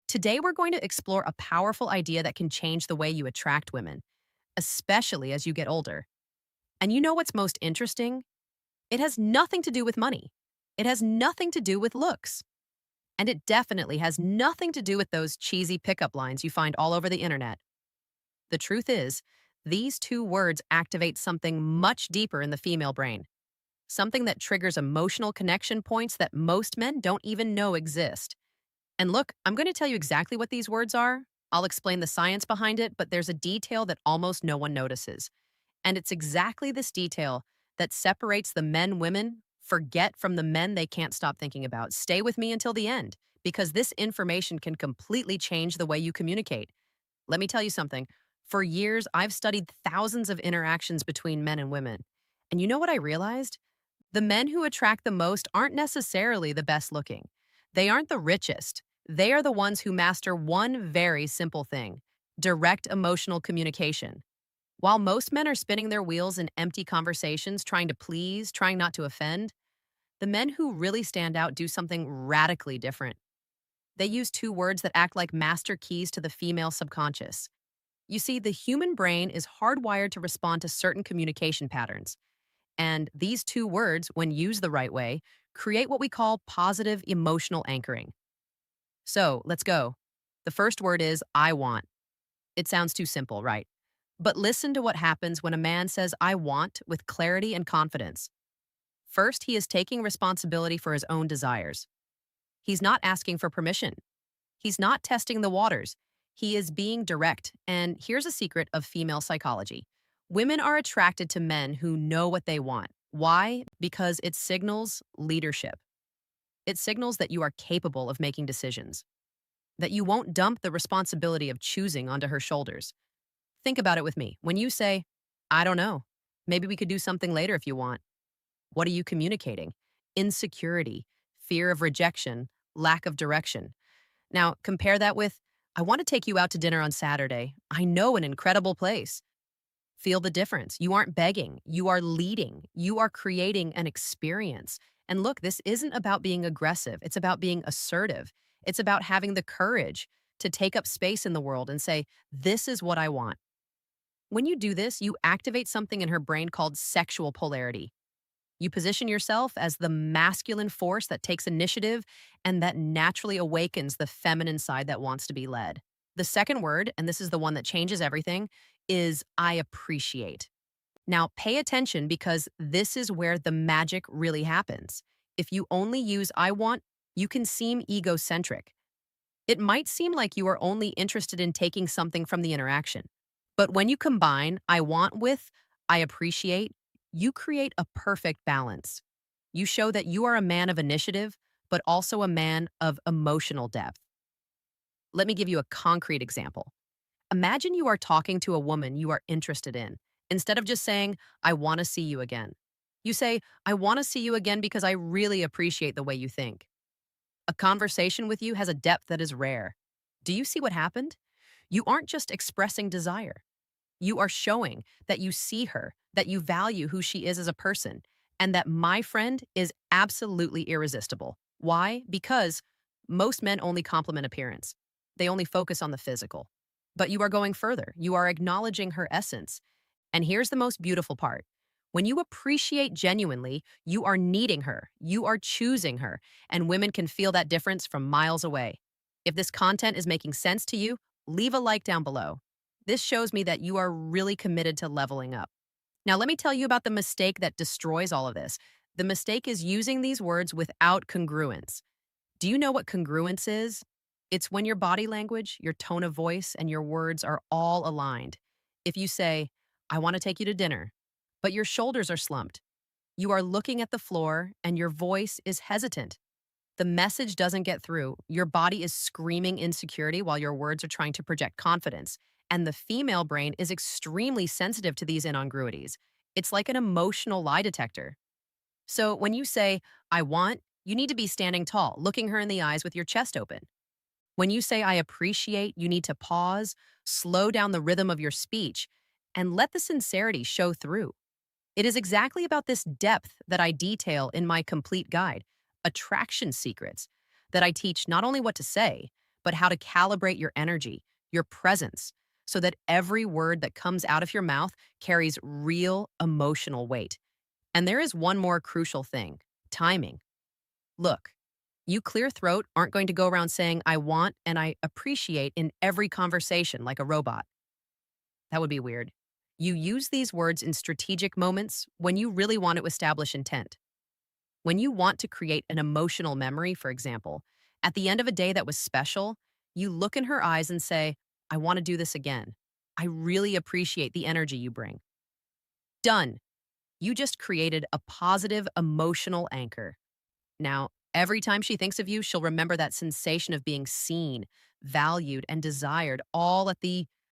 Today, we're going to explore a powerful idea that can change the way you attract women, especially as you get older. And you know what's most interesting? It has nothing to do with money. It has nothing to do with looks. And it definitely has nothing to do with those cheesy pickup lines you find all over the internet. The truth is, these two words activate something much deeper in the female brain, something that triggers emotional connection points that most men don't even know exist. And look, I'm going to tell you exactly what these words are. I'll explain the science behind it, but there's a detail that almost no one notices. And it's exactly this detail that separates the men women forget from the men they can't stop thinking about. Stay with me until the end, because this information can completely change the way you communicate. Let me tell you something. For years, I've studied thousands of interactions between men and women. And you know what I realized? The men who attract the most aren't necessarily the best looking. They aren't the richest. They are the ones who master one very simple thing: direct emotional communication. While most men are spinning their wheels in empty conversations, trying to please, trying not to offend, the men who really stand out do something radically different. They use two words that act like master keys to the female subconscious. You see, the human brain is hardwired to respond to certain communication patterns. And these two words, when used the right way, create what we call positive emotional anchoring. So let's go. The first word is I want. It sounds too simple, right? But listen to what happens when a man says I want with clarity and confidence. First, he is taking responsibility for his own desires. He's not asking for permission. He's not testing the waters. He is being direct. And here's a secret of female psychology: women are attracted to men who know what they want. Why? Because it signals leadership. It signals that you are capable of making decisions, that you won't dump the responsibility of choosing onto her shoulders. Think about it with me. When you say, I don't know, maybe we could do something later if you want, what are you communicating? Insecurity, fear of rejection, lack of direction. Now, compare that with, I want to take you out to dinner on Saturday. I know an incredible place. Feel the difference. You aren't begging, you are leading, you are creating an experience. And look, this isn't about being aggressive, it's about being assertive. It's about having the courage to take up space in the world and say, this is what I want. When you do this, you activate something in her brain called sexual polarity. You position yourself as the masculine force that takes initiative and that naturally awakens the feminine side that wants to be led. The second word, and this is the one that changes everything, is I appreciate. Now, pay attention because this is where the magic really happens. If you only use I want, you can seem egocentric. It might seem like you are only interested in taking something from the interaction. But when you combine I want with I appreciate, you create a perfect balance. You show that you are a man of initiative, but also a man of emotional depth. Let me give you a concrete example. Imagine you are talking to a woman you are interested in. Instead of just saying, I want to see you again, you say, I want to see you again because I really appreciate the way you think. A conversation with you has a depth that is rare. Do you see what happened? You aren't just expressing desire. You are showing that you see her, that you value who she is as a person, and that my friend is absolutely irresistible. Why? Because most men only compliment appearance. They only focus on the physical. But you are going further. You are acknowledging her essence. And here's the most beautiful part. When you appreciate genuinely, you are needing her, you are choosing her, and women can feel that difference from miles away. If this content is making sense to you, leave a like down below. This shows me that you are really committed to leveling up. Now, let me tell you about the mistake that destroys all of this. The mistake is using these words without congruence. Do you know what congruence is? It's when your body language, your tone of voice, and your words are all aligned. If you say, I want to take you to dinner, but your shoulders are slumped, you are looking at the floor and your voice is hesitant. The message doesn't get through. Your body is screaming insecurity while your words are trying to project confidence. And the female brain is extremely sensitive to these incongruities. It's like an emotional lie detector. So when you say, I want, you need to be standing tall, looking her in the eyes with your chest open. When you say, I appreciate, you need to pause, slow down the rhythm of your speech, and let the sincerity show through. It is exactly about this depth that I detail in my complete guide, Attraction Secrets, that I teach not only what to say, but how to calibrate your energy, your presence, so that every word that comes out of your mouth carries real emotional weight. And there is one more crucial thing: timing. Look, you clear throat aren't going to go around saying, I want and I appreciate in every conversation like a robot. That would be weird. You use these words in strategic moments when you really want to establish intent. When you want to create an emotional memory, for example, at the end of a day that was special, you look in her eyes and say, I want to do this again. I really appreciate the energy you bring. Done. You just created a positive emotional anchor. Now, every time she thinks of you, she'll remember that sensation of being seen, valued, and desired all at the